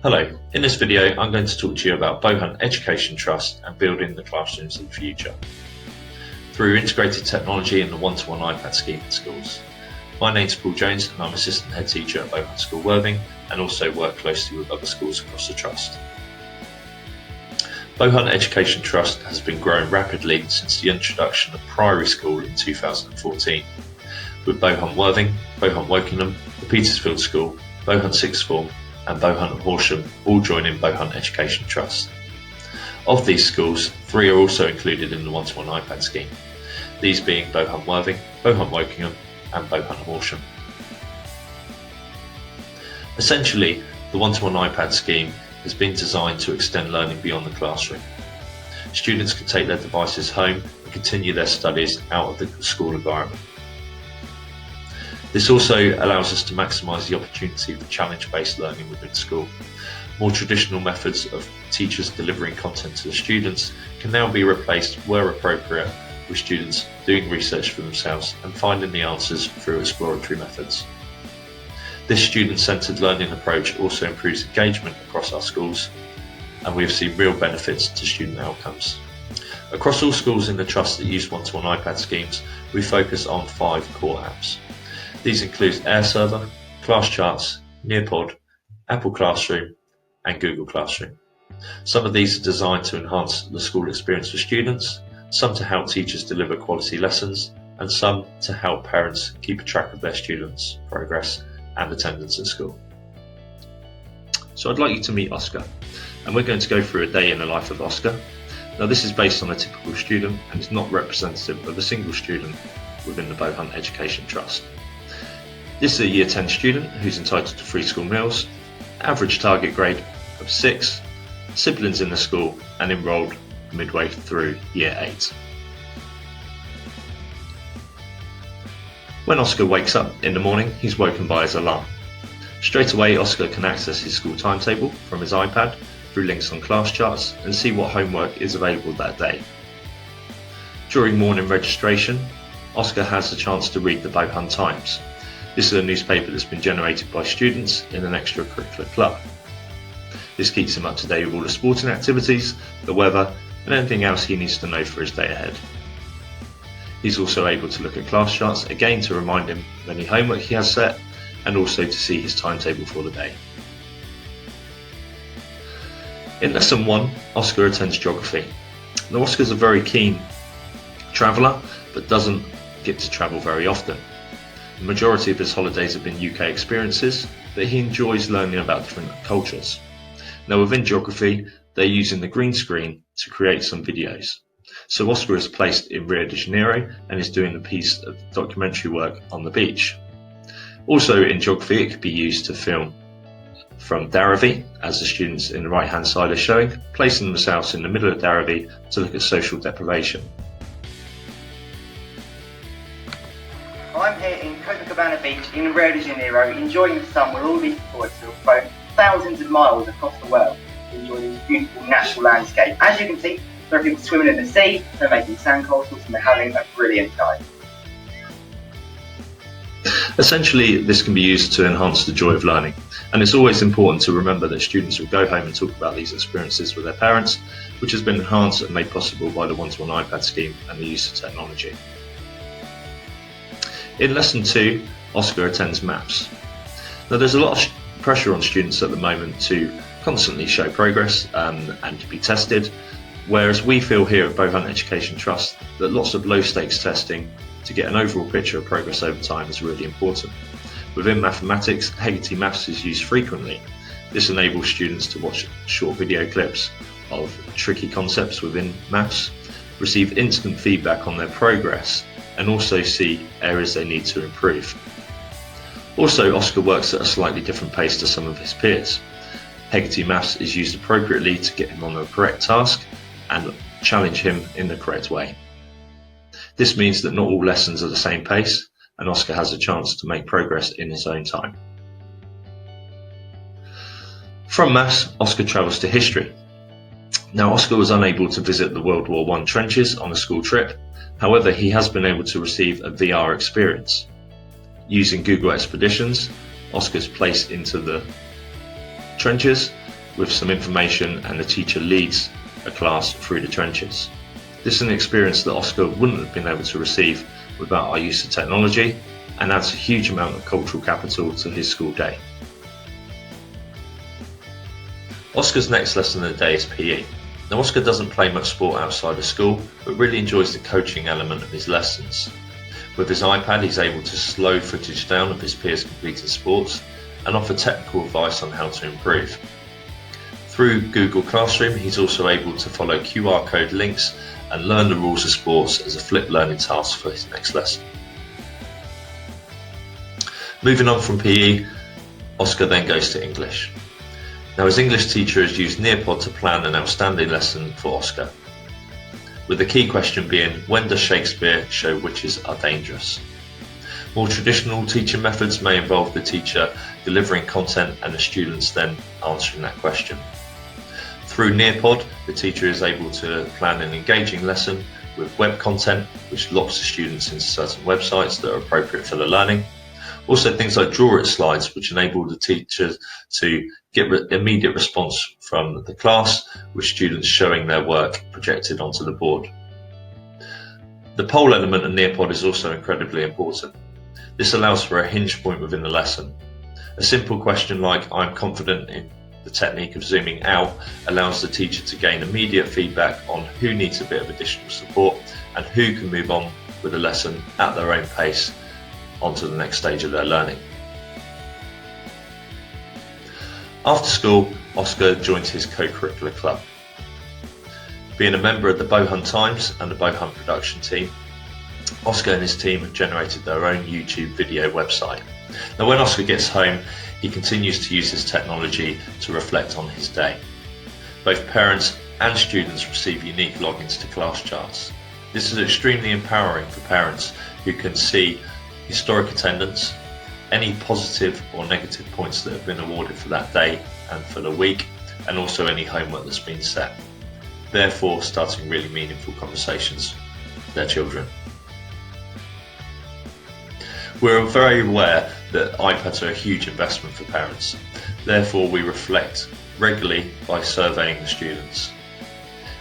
Hello, in this video I'm going to talk to you about Bohunt Education Trust and building the classrooms of the future through integrated technology and the one-to-one iPad scheme in schools. My name's Paul Jones and I'm Assistant Head Teacher at Bohunt School Worthing and also work closely with other schools across the Trust. Bohunt Education Trust has been growing rapidly since the introduction of primary school in 2014, with Bohunt Worthing, Bohunt Wokingham, the Petersfield School, Bohunt Sixth Form and Bohunt Horsham all joining Bohunt Education Trust. Of these schools, 3 are also included in the one-to-one iPad scheme, these being Bohunt Worthing, Bohunt Wokingham and Bohunt Horsham. Essentially, the one-to-one iPad scheme has been designed to extend learning beyond the classroom. Students can take their devices home and continue their studies out of the school environment. This also allows us to maximise the opportunity for challenge-based learning within school. More traditional methods of teachers delivering content to the students can now be replaced where appropriate with students doing research for themselves and finding the answers through exploratory methods. This student-centred learning approach also improves engagement across our schools, and we have seen real benefits to student outcomes. Across all schools in the Trust that use one-to-one iPad schemes, we focus on 5 core apps. These include AirServer, ClassCharts, Nearpod, Apple Classroom and Google Classroom. Some of these are designed to enhance the school experience for students, some to help teachers deliver quality lessons, and some to help parents keep track of their students' progress and attendance at school. So I'd like you to meet Oscar, and we're going to go through a day in the life of Oscar. Now this is based on a typical student and is not representative of a single student within the Bohunt Education Trust. This is a Year 10 student who's entitled to free school meals, average target grade of 6, siblings in the school and enrolled midway through Year 8. When Oscar wakes up in the morning, he's woken by his alarm. Straight away, Oscar can access his school timetable from his iPad through links on ClassCharts and see what homework is available that day. During morning registration, Oscar has the chance to read the Bohunt Times. This is a newspaper that's been generated by students in an extracurricular club. This keeps him up to date with all the sporting activities, the weather and anything else he needs to know for his day ahead. He's also able to look at ClassCharts again to remind him of any homework he has set and also to see his timetable for the day. In Lesson 1, Oscar attends geography. Now Oscar's a very keen traveller but doesn't get to travel very often. The majority of his holidays have been UK experiences, but he enjoys learning about different cultures. Now within geography, they're using the green screen to create some videos. So Oscar is placed in Rio de Janeiro and is doing a piece of documentary work on the beach. Also in geography, it could be used to film from Dharavi, as the students in the right hand side are showing, placing themselves in the middle of Dharavi to look at social deprivation. I'm here in Copacabana Beach in Rio de Janeiro, enjoying the sun where all these tourists have flown thousands of miles across the world to enjoy this beautiful natural landscape. As you can see, there are people swimming in the sea, they're making sandcastles and they're having a brilliant time. Essentially, this can be used to enhance the joy of learning, and it's always important to remember that students will go home and talk about these experiences with their parents, which has been enhanced and made possible by the one-to-one iPad scheme and the use of technology. In Lesson 2, Oscar attends maths. Now there's a lot of pressure on students at the moment to constantly show progress and to be tested, whereas we feel here at Bohunt Education Trust that lots of low-stakes testing to get an overall picture of progress over time is really important. Within mathematics, Hegarty Maths is used frequently. This enables students to watch short video clips of tricky concepts within maths, receive instant feedback on their progress, and also see areas they need to improve. Also, Oscar works at a slightly different pace to some of his peers. Hegarty Maths is used appropriately to get him on the correct task and challenge him in the correct way. This means that not all lessons are the same pace, and Oscar has a chance to make progress in his own time. From Maths, Oscar travels to history. Now, Oscar was unable to visit the World War I trenches on a school trip. However, he has been able to receive a VR experience. Using Google Expeditions, Oscar's placed into the trenches with some information and the teacher leads a class through the trenches. This is an experience that Oscar wouldn't have been able to receive without our use of technology, and adds a huge amount of cultural capital to his school day. Oscar's next lesson of the day is PE. Now, Oscar doesn't play much sport outside of school, but really enjoys the coaching element of his lessons. With his iPad, he's able to slow footage down of his peers completing sports and offer technical advice on how to improve. Through Google Classroom, he's also able to follow QR code links and learn the rules of sports as a flipped learning task for his next lesson. Moving on from PE, Oscar then goes to English. Now, his English teacher has used Nearpod to plan an outstanding lesson for Oscar, with the key question being, when does Shakespeare show witches are dangerous? More traditional teaching methods may involve the teacher delivering content and the students then answering that question. Through Nearpod, the teacher is able to plan an engaging lesson with web content which locks the students into certain websites that are appropriate for the learning. Also, things like draw it slides, which enable the teacher to get immediate response from the class, with students showing their work projected onto the board. The poll element of Nearpod is also incredibly important. This allows for a hinge point within the lesson. A simple question like, I'm confident in the technique of zooming out, allows the teacher to gain immediate feedback on who needs a bit of additional support and who can move on with the lesson at their own pace onto the next stage of their learning. After school, Oscar joins his co-curricular club. Being a member of the Bohunt Times and the Bohunt production team, Oscar and his team have generated their own YouTube video website. Now, when Oscar gets home, he continues to use this technology to reflect on his day. Both parents and students receive unique logins to class charts. This is extremely empowering for parents who can see historic attendance, any positive or negative points that have been awarded for that day and for the week, and also any homework that's been set. Therefore, starting really meaningful conversations with their children. We're very aware that iPads are a huge investment for parents. Therefore, we reflect regularly by surveying the students.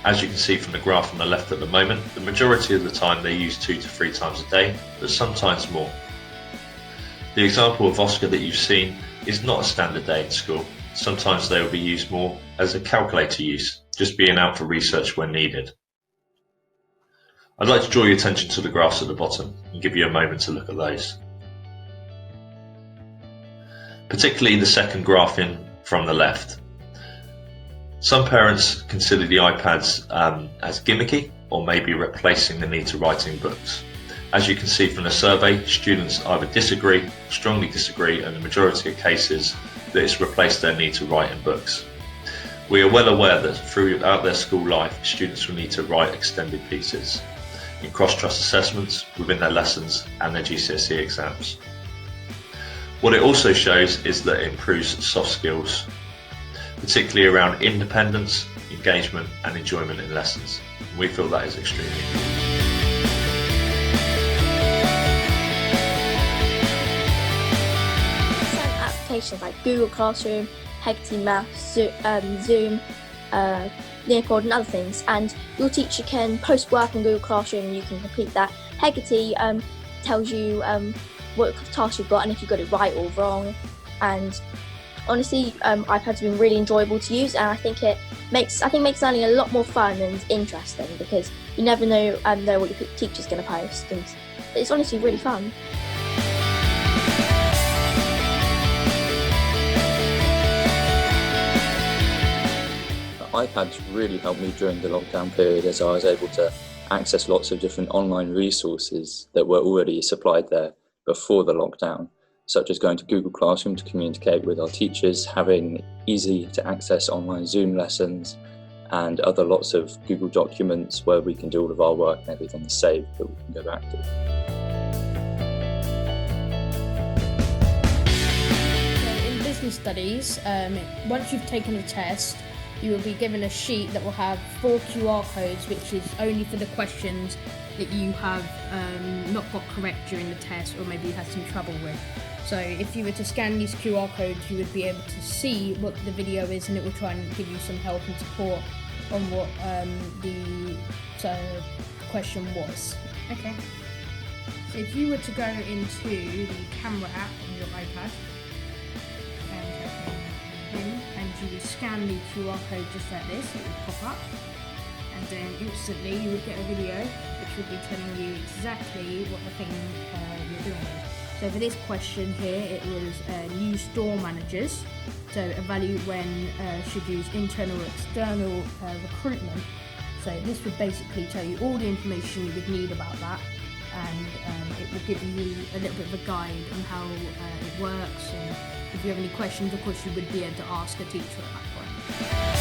As you can see from the graph on the left at the moment, the majority of the time they use 2 to 3 times a day, but sometimes more. The example of Oscar that you've seen is not a standard day in school. Sometimes they will be used more as a calculator use, just being out for research when needed. I'd like to draw your attention to the graphs at the bottom and give you a moment to look at those. Particularly the second graph in from the left. Some parents consider the iPads as gimmicky or maybe replacing the need to write in books. As you can see from the survey, students either disagree, strongly disagree, and the majority of cases that it's replaced their need to write in books. We are well aware that throughout their school life, students will need to write extended pieces in cross-trust assessments, within their lessons and their GCSE exams. What it also shows is that it improves soft skills, particularly around independence, engagement and enjoyment in lessons. We feel that is extremely important. Some applications like Google Classroom, Heggerty Maths, Zoom, Nearpod and other things, and your teacher can post work on Google Classroom and you can complete that. Heggerty tells you what task you've got and if you got it right or wrong, and honestly iPads have been really enjoyable to use, and I think makes learning a lot more fun and interesting because you never know what your teacher's going to post, and it's honestly really fun. iPads really helped me during the lockdown period, as I was able to access lots of different online resources that were already supplied there before the lockdown, such as going to Google Classroom to communicate with our teachers, having easy to access online Zoom lessons, and other lots of Google documents where we can do all of our work and everything is saved that we can go back to. In business studies, once you've taken a test, you will be given a sheet that will have 4 QR codes, which is only for the questions that you have not got correct during the test, or maybe you had some trouble with. So if you were to scan these QR codes, you would be able to see what the video is, and it will try and give you some help and support on what the question was. Okay. So if you were to go into the camera app on your iPad, and you would scan the QR code just like this, it would pop up, and then instantly you would get a video which would be telling you exactly what the thing you're doing is. So for this question here, it was new store managers, so evaluate when should use internal or external recruitment. So this would basically tell you all the information you would need about that, and it will give you a little bit of a guide on how it works, and if you have any questions, of course you would be able to ask a teacher at that point.